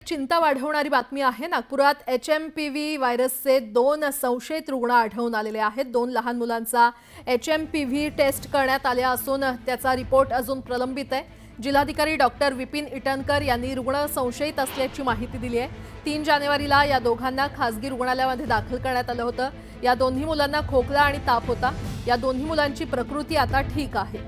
चिंता वाढवणारी बातमी आहे। नागपुरात HMPV व्हायरसचे 2 संशयित रुग्ण आढळून आलेले आहेत। 2 लहान मुलांचा HMPV टेस्ट करण्यात आले असून त्याचा रिपोर्ट अजून प्रलंबित आहे। जिल्हाधिकारी डॉक्टर विपिन इटनकर यांनी रुग्ण संशयित असल्याची माहिती दिली आहे। 3 जानेवारीला या दोघांना खासगी रुग्णालयामध्ये दाखल करण्यात आलं होतं। या दोन्ही मुलांना खोकला आणि ताप होता। या दोन्ही मुलांची प्रकृती आता ठीक आहे।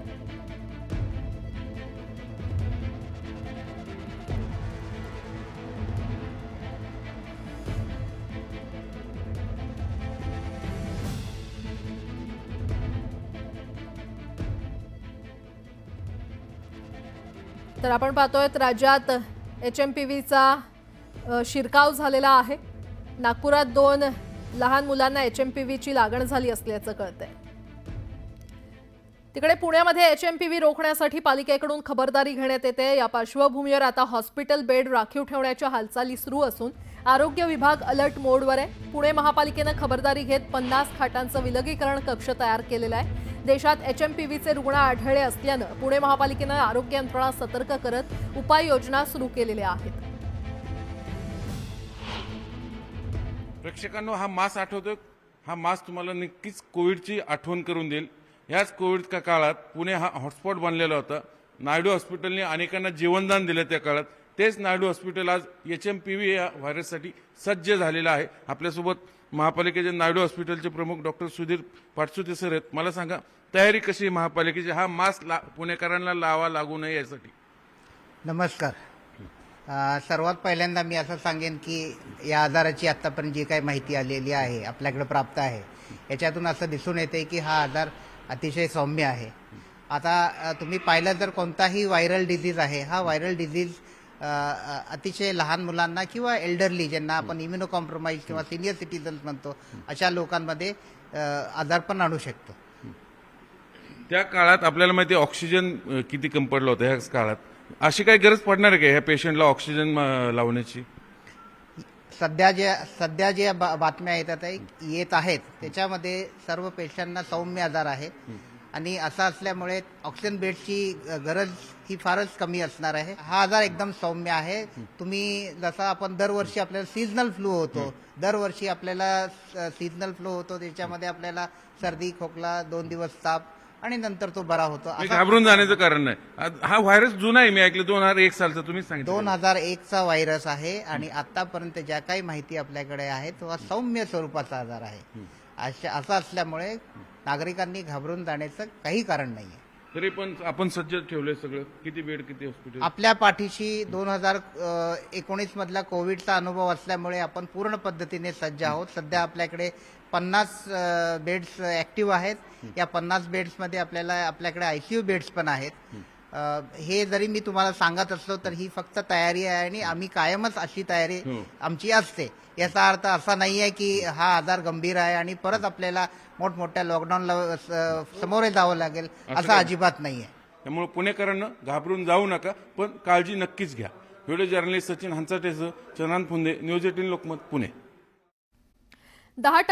तर आपण पाहतोय राज्यात HMPVचा शिरकाव झालेला आहे। नागपुरात 2 लहान मुलांना HMPVची लागण झाली असल्याचं कळतंय। तिकडे पुण्यामध्ये HMPV रोखण्यासाठी पालिकेकडून खबरदारी घेण्यात येते। या पार्श्वभूमीवर आता हॉस्पिटल बेड राखीव ठेवण्याच्या हालचाली सुरू असून आरोग्य विभाग अलर्ट मोडवर आहे। पुणे महापालिकेने खबरदारी घेत 50 खाटांचं विलगीकरण कक्ष तयार केलेला आहे। देशात HMPVचे रुग्ण आढळले असल्यानं पुणे महापालिकेने आरोग्य यंत्रणा सतर्क करत उपाययोजना सुरू केलेल्या आहेत। प्रेक्षकांनो, हा मास आठवतो। हा मास तुम्हाला नक्कीच कोविडची आठवण करून देईल। याच कोविडच्या काळात पुणे हा हॉटस्पॉट बनलेला होता। नायडू हॉस्पिटलने अनेकांना जीवनदान दिलं त्या काळात। तेच नायडू हॉस्पिटल आज HMPV या व्हायरससाठी सज्ज झालेलं आहे। आपल्यासोबत महापालिकेचे नायडू हॉस्पिटलचे प्रमुख डॉक्टर सुधीर पाटसुते सर आहेत। मला सांगा, तयारी कशी आहे महापालिकेची हा मास्क पुणेकरांना लावा लागू नये यासाठी? नमस्कार। सर्वात पहिल्यांदा मी असं सांगेन की या आजाराची आतापर्यंत जी काही माहिती आलेली आहे, आपल्याकडे प्राप्त आहे, याच्यातून असं दिसून येते की हा आजार अतिशय सौम्य आहे। आता तुम्ही पाहिलं तर कोणताही व्हायरल डिझीज आहे, हा व्हायरल डिझीज अतिशय लहान मुलांना किंवा एल्डरली, ज्यांना आपण इम्युनो कॉम्प्रोमाइज किंवा सिनियर सिटीजन्स म्हणतो, अशा लोकांमध्ये आजारपण आणू शकतो। त्या काळात आपल्याला माहिती ऑक्सिजन किती कमी पडलं होतं। ह्या काळात अशी काही गरज पडणार आहे का ह्या पेशंटला ऑक्सिजन लावण्याची? सध्या जे बातम्या येत आहेत त्याच्यामध्ये सर्व पेशंटना सौम्य आजार आहे आणि असं असल्यामुळे ऑक्सिजन बेडची गरज ही फारच कमी असणार आहे। हा आजार एकदम सौम्य आहे। तुम्ही जसं आपण दरवर्षी आपल्याला सीझनल फ्लू होतो, दरवर्षी आपल्याला सीझनल फ्लू होतो, त्याच्यामध्ये आपल्याला सर्दी, खोकला, 2 दिवस ताप आणि नंतर तो बरा होतो। घाबरून जाण्याचं कारण नाही। हा व्हायरस जुना आहे, मी ऐकलं 2001 सालचा, तुम्ही सांगितलं 2001चा व्हायरस आहे आणि आतापर्यंत ज्या काही माहिती आपल्याकडे आहे तो सौम्य स्वरूपाचा आजार आहे। असं असल्यामुळे नागरिकांनी घाबरून जाण्याचं काही कारण नाहीये। तरी पण आपण सज्ज ठेवलंय सगळं। किती बेड, किती हॉस्पिटल? आपल्या पाठीशी 2019 मधला कोविडचा अनुभव असल्यामुळे आपण पूर्ण पद्धतीने सज्ज आहोत। सध्या आपल्याकडे 50 बेड्स ऍक्टिव्ह आहेत। या 50 बेड्समध्ये आपल्याकडे ICU बेड्स पण आहेत। हे जरी मी तुम्हाला सांगत असलो तर ही फक्त तयारी आहे आणि आम्ही कायमच अशी तयारी आमची असते। याचा अर्थ असा नाहीये की हा आजार गंभीर आहे आणि परत आपल्याला मोठमोठ्या लॉकडाऊनला सामोरे जावं लागेल, असं अजिबात नाहीये। त्यामुळे पुणेकरांना घाबरून जाऊ नका, पण काळजी नक्कीच घ्या। व्हिडिओ जर्नलिस्ट सचिन हंचाटेसह चंद्रकांत फुंदे, न्यूज 18 लोकमत, पुणे। 10%